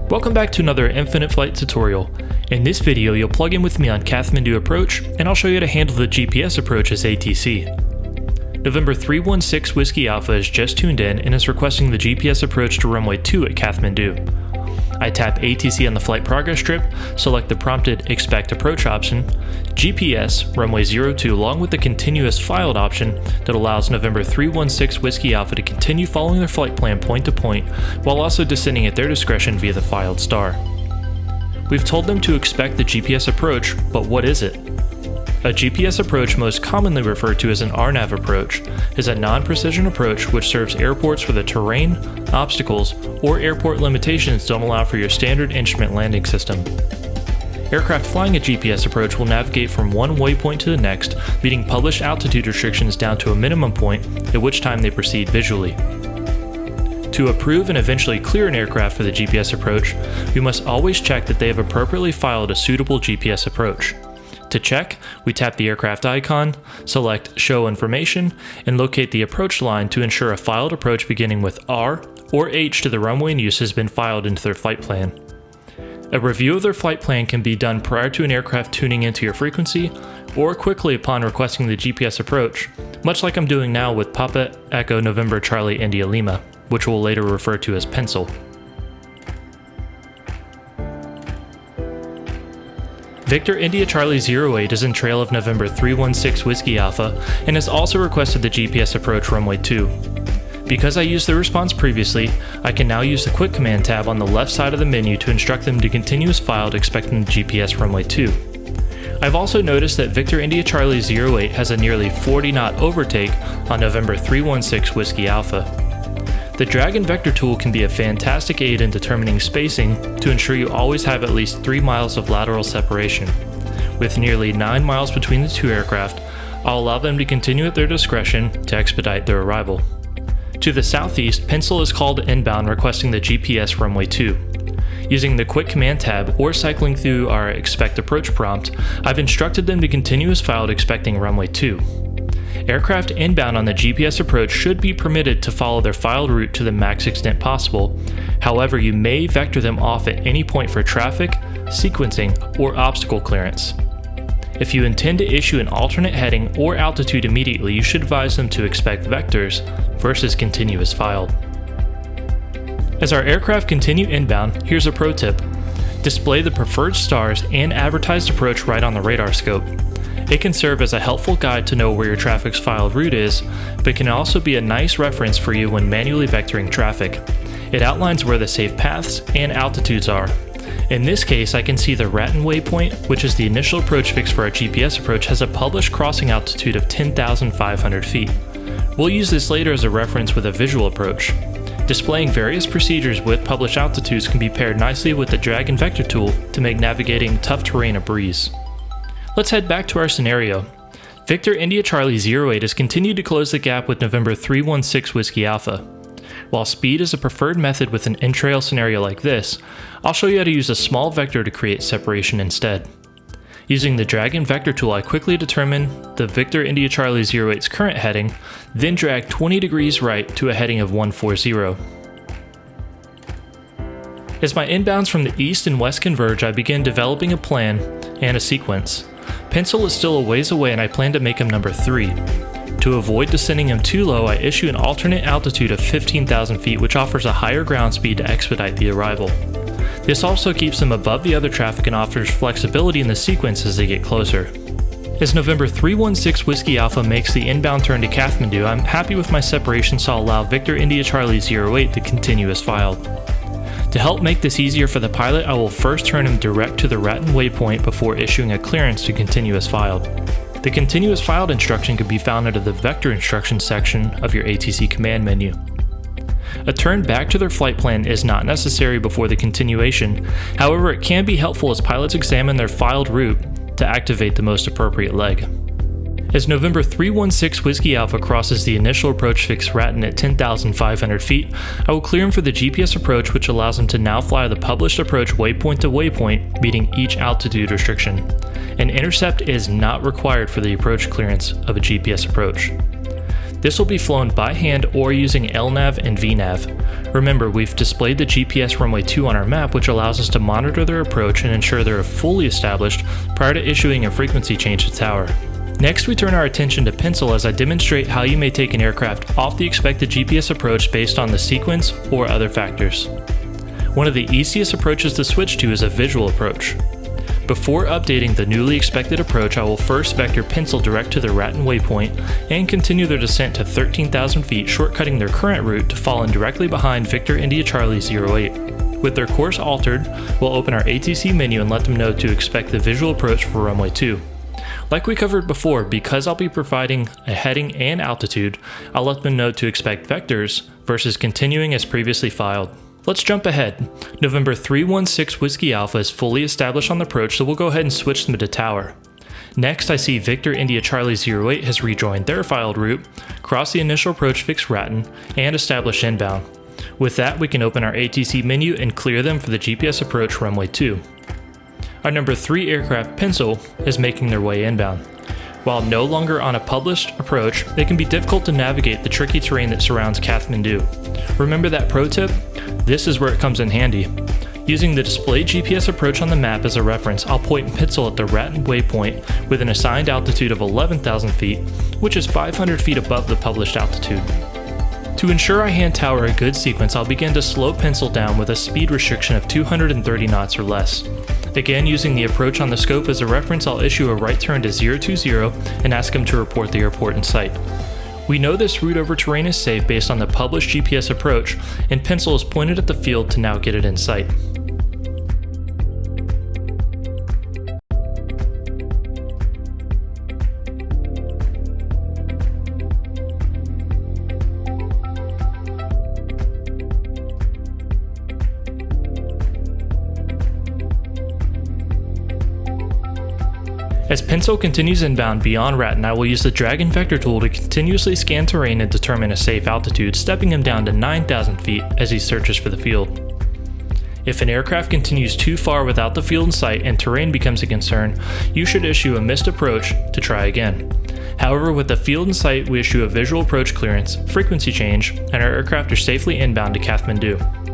Welcome back to another Infinite Flight tutorial. In this video, you'll plug in with me on Kathmandu Approach, and I'll show you how to handle the GPS approach as ATC. November 316 Whiskey Alpha is just tuned in and is requesting the GPS approach to runway 2 at Kathmandu. I tap ATC on the flight progress strip, select the prompted Expect Approach option, GPS, runway 02 along with the continuous filed option that allows November 316 Whiskey Alpha to continue following their flight plan point to point while also descending at their discretion via the filed star. We've told them to expect the GPS approach, but what is it? A GPS approach, most commonly referred to as an RNAV approach, is a non-precision approach which serves airports where the terrain, obstacles, or airport limitations don't allow for your standard instrument landing system. Aircraft flying a GPS approach will navigate from one waypoint to the next, meeting published altitude restrictions down to a minimum point, at which time they proceed visually. To approve and eventually clear an aircraft for the GPS approach, we must always check that they have appropriately filed a suitable GPS approach. To check, we tap the aircraft icon, select Show Information, and locate the approach line to ensure a filed approach beginning with R or H to the runway in use has been filed into their flight plan. A review of their flight plan can be done prior to an aircraft tuning into your frequency, or quickly upon requesting the GPS approach, much like I'm doing now with Papa Echo November Charlie India Lima, which we'll later refer to as P-ENCIL. Victor India Charlie 08 is in trail of November 316 Whiskey Alpha and has also requested the GPS approach runway 2. Because I used the response previously, I can now use the Quick Command tab on the left side of the menu to instruct them to continue as filed expecting the GPS runway 2. I've also noticed that Victor India Charlie 08 has a nearly 40-knot overtake on November 316 Whiskey Alpha. The drag and vector tool can be a fantastic aid in determining spacing to ensure you always have at least 3 miles of lateral separation. With nearly 9 miles between the two aircraft, I'll allow them to continue at their discretion to expedite their arrival. To the southeast, P-ENCIL is called inbound requesting the GPS runway 2. Using the Quick Command tab or cycling through our Expect Approach prompt, I've instructed them to continue as filed expecting runway 2. Aircraft inbound on the GPS approach should be permitted to follow their filed route to the max extent possible. However, you may vector them off at any point for traffic, sequencing, or obstacle clearance. If you intend to issue an alternate heading or altitude immediately, you should advise them to expect vectors versus continue as filed. As our aircraft continue inbound, here's a pro tip. Display the preferred stars and advertised approach right on the radar scope. It can serve as a helpful guide to know where your traffic's filed route is, but can also be a nice reference for you when manually vectoring traffic. It outlines where the safe paths and altitudes are. In this case, I can see the Raton waypoint, which is the initial approach fix for our GPS approach, has a published crossing altitude of 10,500 feet. We'll use this later as a reference with a visual approach. Displaying various procedures with published altitudes can be paired nicely with the drag and vector tool to make navigating tough terrain a breeze. Let's head back to our scenario. Victor India Charlie 08 has continued to close the gap with November 316 Whiskey Alpha. While speed is a preferred method with an in-trail scenario like this, I'll show you how to use a small vector to create separation instead. Using the drag and vector tool, I quickly determine the Victor India Charlie 08's current heading, then drag 20 degrees right to a heading of 140. As my inbounds from the east and west converge, I begin developing a plan and a sequence. P-ENCIL is still a ways away and I plan to make him number 3. To avoid descending him too low, I issue an alternate altitude of 15,000 feet which offers a higher ground speed to expedite the arrival. This also keeps them above the other traffic and offers flexibility in the sequence as they get closer. As November 316 Whiskey Alpha makes the inbound turn to Kathmandu, I'm happy with my separation, so I'll allow Victor India Charlie 08 to continue as filed. To help make this easier for the pilot, I will first turn him direct to the Raton waypoint before issuing a clearance to continue as filed. The continue as filed instruction can be found under the vector instructions section of your ATC command menu. A turn back to their flight plan is not necessary before the continuation, however it can be helpful as pilots examine their filed route to activate the most appropriate leg. As November 316 Whiskey Alpha crosses the initial approach fix Raton at 10,500 feet, I will clear him for the GPS approach, which allows him to now fly the published approach waypoint to waypoint, meeting each altitude restriction. An intercept is not required for the approach clearance of a GPS approach. This will be flown by hand or using LNAV and VNAV. Remember, we've displayed the GPS runway 2 on our map, which allows us to monitor their approach and ensure they're fully established prior to issuing a frequency change to tower. Next, we turn our attention to P-ENCIL as I demonstrate how you may take an aircraft off the expected GPS approach based on the sequence or other factors. One of the easiest approaches to switch to is a visual approach. Before updating the newly expected approach, I will first vector P-ENCIL direct to the Raton waypoint and continue their descent to 13,000 feet, shortcutting their current route to fall in directly behind Victor India Charlie 08. With their course altered, we'll open our ATC menu and let them know to expect the visual approach for runway 2. Like we covered before, because I'll be providing a heading and altitude, I'll let them know to expect vectors versus continuing as previously filed. Let's jump ahead. November 316 Whiskey Alpha is fully established on the approach, so we'll go ahead and switch them to tower. Next, I see Victor India Charlie 08 has rejoined their filed route, crossed the initial approach fixed Raton, and established inbound. With that, we can open our ATC menu and clear them for the GPS approach runway 2. Our number 3 aircraft, P-ENCIL, is making their way inbound. While no longer on a published approach, it can be difficult to navigate the tricky terrain that surrounds Kathmandu. Remember that pro tip? This is where it comes in handy. Using the displayed GPS approach on the map as a reference, I'll point P-ENCIL at the Raton waypoint with an assigned altitude of 11,000 feet, which is 500 feet above the published altitude. To ensure I hand tower a good sequence, I'll begin to slow P-ENCIL down with a speed restriction of 230 knots or less. Again, using the approach on the scope as a reference, I'll issue a right turn to 020 and ask him to report the airport in sight. We know this route over terrain is safe based on the published GPS approach, and P-ENCIL is pointed at the field to now get it in sight. As P-ENCIL continues inbound beyond Raton, I will use the Dragon Vector tool to continuously scan terrain and determine a safe altitude, stepping him down to 9,000 feet as he searches for the field. If an aircraft continues too far without the field in sight and terrain becomes a concern, you should issue a missed approach to try again. However, with the field in sight, we issue a visual approach clearance, frequency change, and our aircraft are safely inbound to Kathmandu.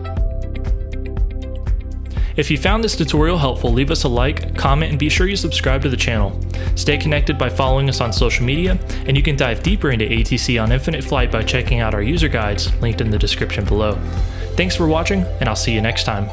If you found this tutorial helpful, leave us a like, comment, and be sure you subscribe to the channel. Stay connected by following us on social media, and you can dive deeper into ATC on Infinite Flight by checking out our user guides linked in the description below. Thanks for watching, and I'll see you next time.